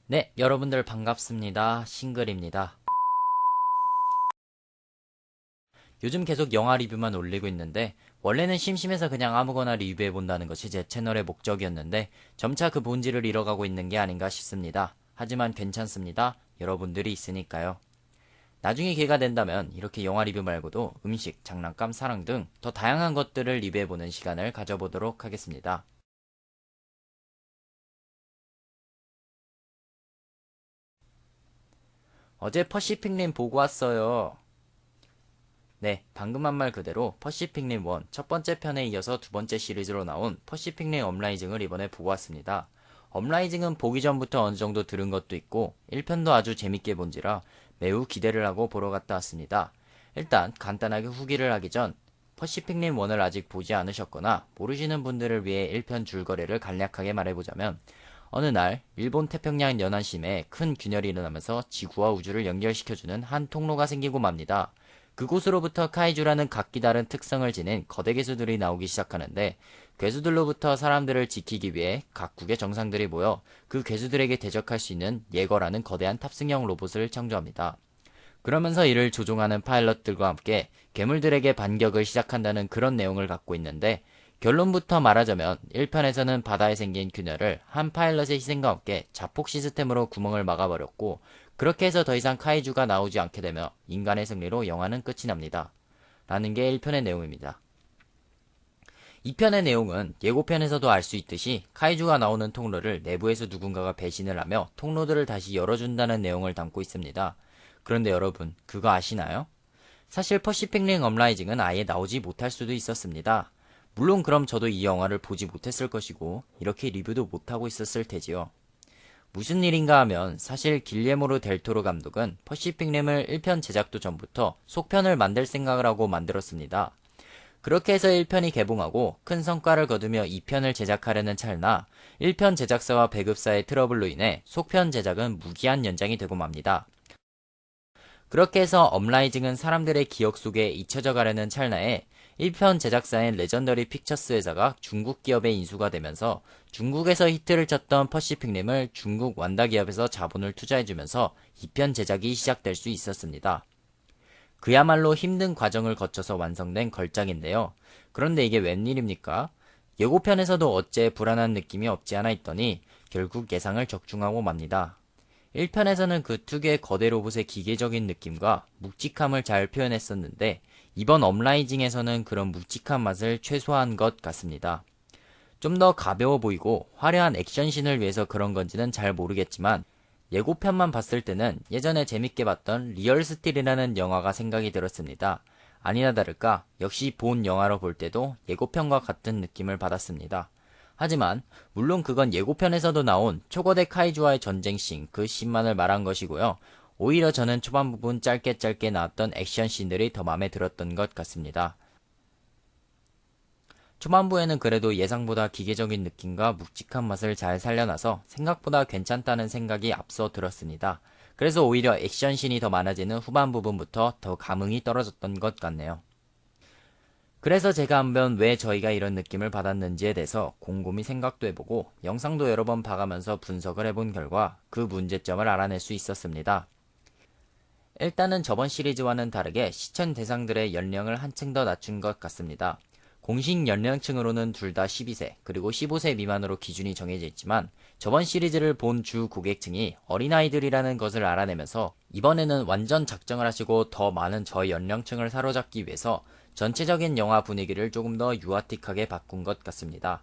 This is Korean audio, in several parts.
네, 여러분들 반갑습니다. 싱글입니다. 요즘 계속 영화 리뷰만 올리고 있는데, 원래는 심심해서 그냥 아무거나 리뷰해본다는 것이 제 채널의 목적이었는데, 점차 그 본질을 잃어가고 있는 게 아닌가 싶습니다. 하지만 괜찮습니다. 여러분들이 있으니까요. 나중에 기회가 된다면 이렇게 영화 리뷰 말고도 음식, 장난감, 사랑 등 더 다양한 것들을 리뷰해보는 시간을 가져보도록 하겠습니다. 어제 퍼시픽님 보고 왔어요. 네, 방금 한 말 그대로 퍼시픽 림 1 첫 번째 편에 이어서 두 번째 시리즈로 나온 퍼시픽 림 업라이징을 이번에 보고 왔습니다. 업라이징은 보기 전부터 어느 정도 들은 것도 있고 1편도 아주 재밌게 본지라 매우 기대를 하고 보러 갔다 왔습니다. 일단 간단하게 후기를 하기 전 퍼시픽 림 1을 아직 보지 않으셨거나 모르시는 분들을 위해 1편 줄거리를 간략하게 말해보자면 어느 날 일본 태평양 연안심에 큰 균열이 일어나면서 지구와 우주를 연결시켜주는 한 통로가 생기고 맙니다. 그곳으로부터 카이주라는 각기 다른 특성을 지닌 거대 괴수들이 나오기 시작하는데 괴수들로부터 사람들을 지키기 위해 각국의 정상들이 모여 그 괴수들에게 대적할 수 있는 예거라는 거대한 탑승형 로봇을 창조합니다. 그러면서 이를 조종하는 파일럿들과 함께 괴물들에게 반격을 시작한다는 그런 내용을 갖고 있는데 결론부터 말하자면 1편에서는 바다에 생긴 균열을 한 파일럿의 희생과 함께 자폭 시스템으로 구멍을 막아버렸고 그렇게 해서 더 이상 카이주가 나오지 않게 되며 인간의 승리로 영화는 끝이 납니다. 라는 게 1편의 내용입니다. 2편의 내용은 예고편에서도 알 수 있듯이 카이주가 나오는 통로를 내부에서 누군가가 배신을 하며 통로들을 다시 열어준다는 내용을 담고 있습니다. 그런데 여러분, 그거 아시나요? 사실 퍼시픽 링 업라이징은 아예 나오지 못할 수도 있었습니다. 물론 그럼 저도 이 영화를 보지 못했을 것이고 이렇게 리뷰도 못하고 있었을 테지요. 무슨 일인가 하면 사실 길레모르 델토로 감독은 퍼시픽 림을 1편 제작도 전부터 속편을 만들 생각을 하고 만들었습니다. 그렇게 해서 1편이 개봉하고 큰 성과를 거두며 2편을 제작하려는 찰나 1편 제작사와 배급사의 트러블로 인해 속편 제작은 무기한 연장이 되고 맙니다. 그렇게 해서 업라이징은 사람들의 기억 속에 잊혀져 가려는 찰나에 1편 제작사인 레전더리 픽처스 회사가 중국 기업에 인수가 되면서 중국에서 히트를 쳤던 퍼시픽림을 중국 완다 기업에서 자본을 투자해주면서 2편 제작이 시작될 수 있었습니다. 그야말로 힘든 과정을 거쳐서 완성된 걸작인데요. 그런데 이게 웬일입니까? 예고편에서도 어째 불안한 느낌이 없지 않아 있더니 결국 예상을 적중하고 맙니다. 1편에서는 그 특유의 거대 로봇의 기계적인 느낌과 묵직함을 잘 표현했었는데 이번 업라이징에서는 그런 묵직한 맛을 최소화한 것 같습니다. 좀 더 가벼워 보이고 화려한 액션씬을 위해서 그런 건지는 잘 모르겠지만 예고편만 봤을 때는 예전에 재밌게 봤던 리얼 스틸이라는 영화가 생각이 들었습니다. 아니나 다를까 역시 본 영화로 볼 때도 예고편과 같은 느낌을 받았습니다. 하지만 물론 그건 예고편에서도 나온 초거대 카이주와의 전쟁씬 그 씬만을 말한 것이고요. 오히려 저는 초반 부분 짧게 나왔던 액션씬들이 더 마음에 들었던 것 같습니다. 초반부에는 그래도 예상보다 기계적인 느낌과 묵직한 맛을 잘 살려놔서 생각보다 괜찮다는 생각이 앞서 들었습니다. 그래서 오히려 액션씬이 더 많아지는 후반 부분부터 더 감흥이 떨어졌던 것 같네요. 그래서 제가 한번 왜 저희가 이런 느낌을 받았는지에 대해서 곰곰이 생각도 해보고 영상도 여러 번 봐가면서 분석을 해본 결과 그 문제점을 알아낼 수 있었습니다. 일단은 저번 시리즈와는 다르게 시청 대상들의 연령을 한층 더 낮춘 것 같습니다. 공식 연령층으로는 둘 다 12세 그리고 15세 미만으로 기준이 정해져 있지만 저번 시리즈를 본 주 고객층이 어린아이들이라는 것을 알아내면서 이번에는 완전 작정을 하시고 더 많은 저 연령층을 사로잡기 위해서 전체적인 영화 분위기를 조금 더 유아틱하게 바꾼 것 같습니다.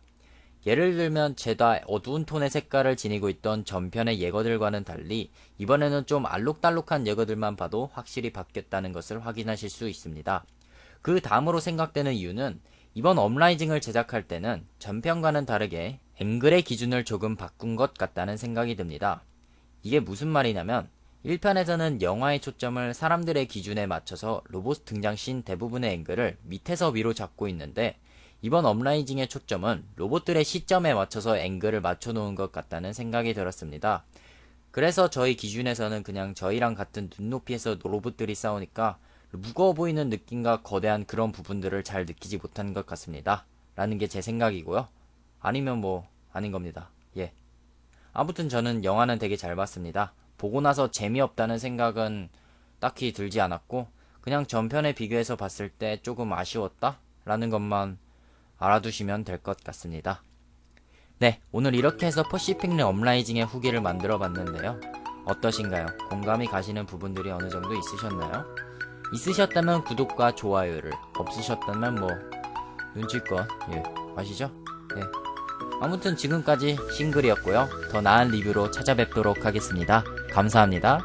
예를 들면 죄다 어두운 톤의 색깔을 지니고 있던 전편의 예거들과는 달리 이번에는 좀 알록달록한 예거들만 봐도 확실히 바뀌었다는 것을 확인하실 수 있습니다. 그 다음으로 생각되는 이유는 이번 업라이징을 제작할 때는 전편과는 다르게 앵글의 기준을 조금 바꾼 것 같다는 생각이 듭니다. 이게 무슨 말이냐면 1편에서는 영화의 초점을 사람들의 기준에 맞춰서 로봇 등장신 대부분의 앵글을 밑에서 위로 잡고 있는데 이번 업라이징의 초점은 로봇들의 시점에 맞춰서 앵글을 맞춰놓은 것 같다는 생각이 들었습니다. 그래서 저희 기준에서는 그냥 저희랑 같은 눈높이에서 로봇들이 싸우니까 무거워 보이는 느낌과 거대한 그런 부분들을 잘 느끼지 못한 것 같습니다. 라는 게 제 생각이고요. 아니면 뭐 아닌 겁니다. 예. 아무튼 저는 영화는 되게 잘 봤습니다. 보고 나서 재미없다는 생각은 딱히 들지 않았고, 그냥 전편에 비교해서 봤을 때 조금 아쉬웠다? 라는 것만 알아두시면 될 것 같습니다. 네, 오늘 이렇게 해서 퍼시픽 림 업라이징의 후기를 만들어 봤는데요. 어떠신가요? 공감이 가시는 부분들이 어느 정도 있으셨나요? 있으셨다면 구독과 좋아요를, 없으셨다면 뭐 눈치껏 아시죠? 네. 아무튼 지금까지 싱글이었고요. 더 나은 리뷰로 찾아뵙도록 하겠습니다. 감사합니다.